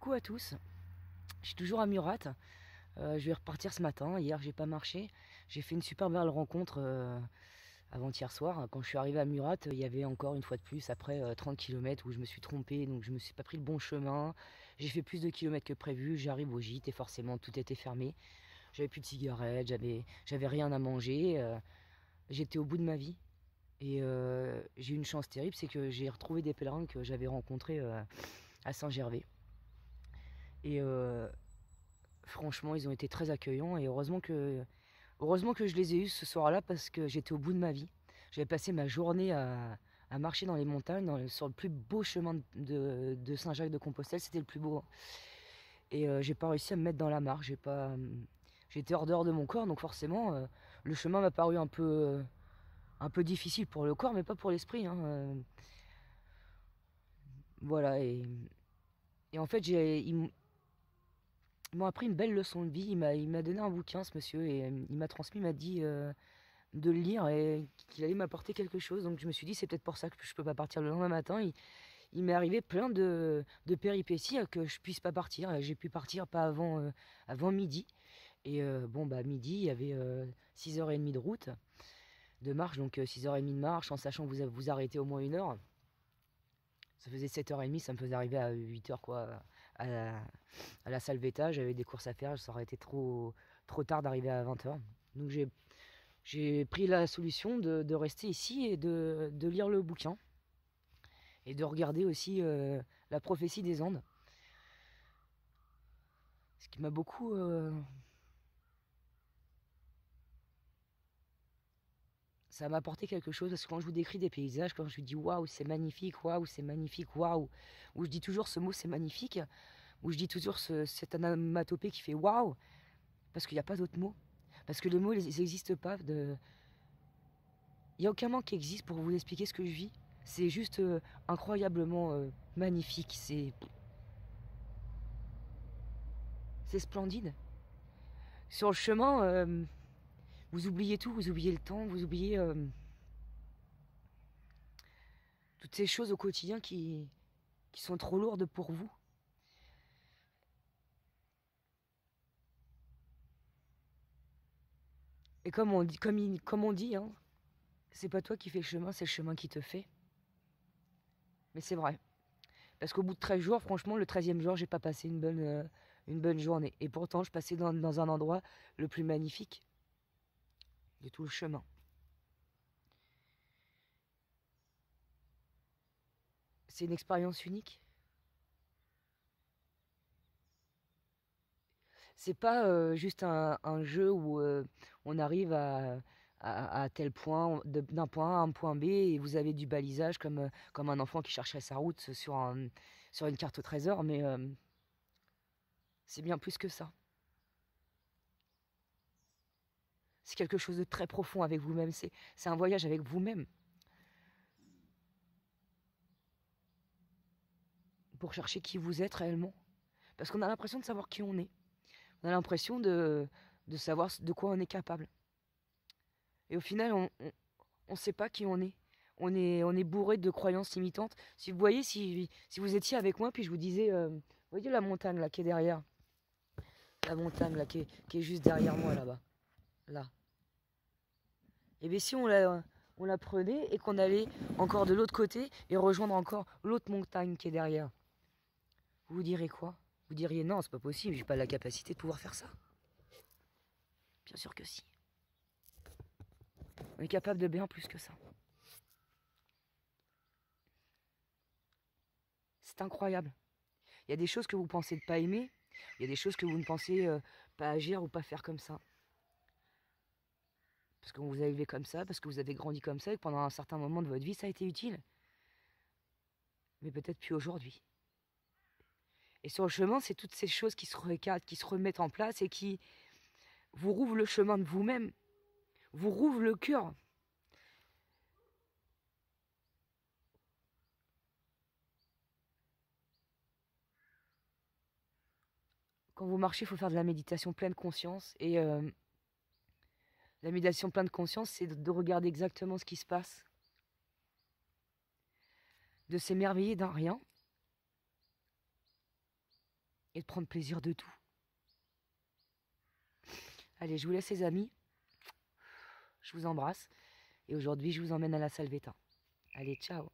Coucou à tous, je suis toujours à Murat. Je vais repartir ce matin. Hier, j'ai pas marché. J'ai fait une super belle rencontre avant-hier soir. Quand je suis arrivé à Murat, il y avait encore une fois de plus, après 30 km où je me suis trompé, donc je me suis pas pris le bon chemin. J'ai fait plus de kilomètres que prévu. J'arrive au gîte et forcément tout était fermé. J'avais plus de cigarettes, j'avais rien à manger. J'étais au bout de ma vie. Et j'ai eu une chance terrible, c'est que j'ai retrouvé des pèlerins que j'avais rencontrés à Saint-Gervais. Et franchement, ils ont été très accueillants et heureusement que je les ai eus ce soir-là parce que j'étais au bout de ma vie. J'avais passé ma journée à marcher dans les montagnes, sur le plus beau chemin de Saint-Jacques-de-Compostelle, c'était le plus beau. Et j'ai pas réussi à me mettre dans la mare, j'étais hors dehors de mon corps, donc forcément, le chemin m'a paru un peu difficile pour le corps, mais pas pour l'esprit, hein. Voilà, et en fait, ils m'ont appris une belle leçon de vie. Il m'a donné un bouquin, ce monsieur, et il m'a transmis, il m'a dit de le lire et qu'il allait m'apporter quelque chose. Donc je me suis dit, c'est peut-être pour ça que je peux pas partir le lendemain matin. Il m'est arrivé plein de péripéties que je puisse pas partir. J'ai pu partir pas avant midi. Et bon, bah midi, il y avait 6h30 de route, de marche, donc 6h30 de marche, en sachant que vous arrêtez au moins 1 heure. Ça faisait 7h30, ça me faisait arriver à 8h quoi, à la Salvetat. J'avais des courses à faire, ça aurait été trop tard d'arriver à 20h. Donc j'ai pris la solution de rester ici et de lire le bouquin. Et de regarder aussi la prophétie des Andes. Ce qui m'a beaucoup... ça m'a apporté quelque chose, parce que quand je vous décris des paysages, quand je vous dis waouh, c'est magnifique, waouh, c'est magnifique, waouh, où je dis toujours ce mot c'est magnifique, où je dis toujours cette onomatopée qui fait waouh, parce qu'il n'y a pas d'autres mots. Parce que les mots, ils n'existent pas. Il n'y a aucun mot qui existe pour vous expliquer ce que je vis. C'est juste incroyablement magnifique. C'est splendide. Sur le chemin, vous oubliez tout. Vous oubliez le temps. Vous oubliez toutes ces choses au quotidien qui sont trop lourdes pour vous. Et comme on dit, hein, c'est pas toi qui fais le chemin, c'est le chemin qui te fait. Mais c'est vrai. Parce qu'au bout de 13 jours, franchement, le 13e jour, j'ai pas passé une bonne journée. Et pourtant, je passais dans un endroit le plus magnifique de tout le chemin. C'est une expérience unique. C'est pas juste un jeu où on arrive à tel point, d'un point A à un point B, et vous avez du balisage comme un enfant qui chercherait sa route sur une carte au trésor, mais c'est bien plus que ça. C'est quelque chose de très profond avec vous-même, c'est un voyage avec vous-même. Pour chercher qui vous êtes réellement. Parce qu'on a l'impression de savoir qui on est. On a l'impression de savoir de quoi on est capable. Et au final, on ne sait pas qui on est. On est bourré de croyances limitantes. Si vous voyez, si vous étiez avec moi, puis je vous disais, vous voyez la montagne là qui est derrière, la montagne là qui est juste derrière moi là-bas, là. Et bien si on la prenait et qu'on allait encore de l'autre côté et rejoindre encore l'autre montagne qui est derrière, vous direz quoi? Vous diriez non, c'est pas possible, j'ai pas la capacité de pouvoir faire ça. Bien sûr que si. On est capable de bien plus que ça. C'est incroyable. Il y a des choses que vous pensez de pas aimer, il y a des choses que vous ne pensez pas agir ou pas faire comme ça. Parce qu'on vous a élevé comme ça, parce que vous avez grandi comme ça, et que pendant un certain moment de votre vie, ça a été utile. Mais peut-être plus aujourd'hui. Et sur le chemin, c'est toutes ces choses qui se recadrent, qui se remettent en place et qui vous rouvrent le chemin de vous-même, vous rouvrent le cœur. Quand vous marchez, il faut faire de la méditation pleine conscience. Et la méditation pleine conscience, c'est de regarder exactement ce qui se passe, de s'émerveiller d'un rien, et de prendre plaisir de tout. Allez, je vous laisse les amis. Je vous embrasse. Et aujourd'hui, je vous emmène à la Salvetin. Allez, ciao!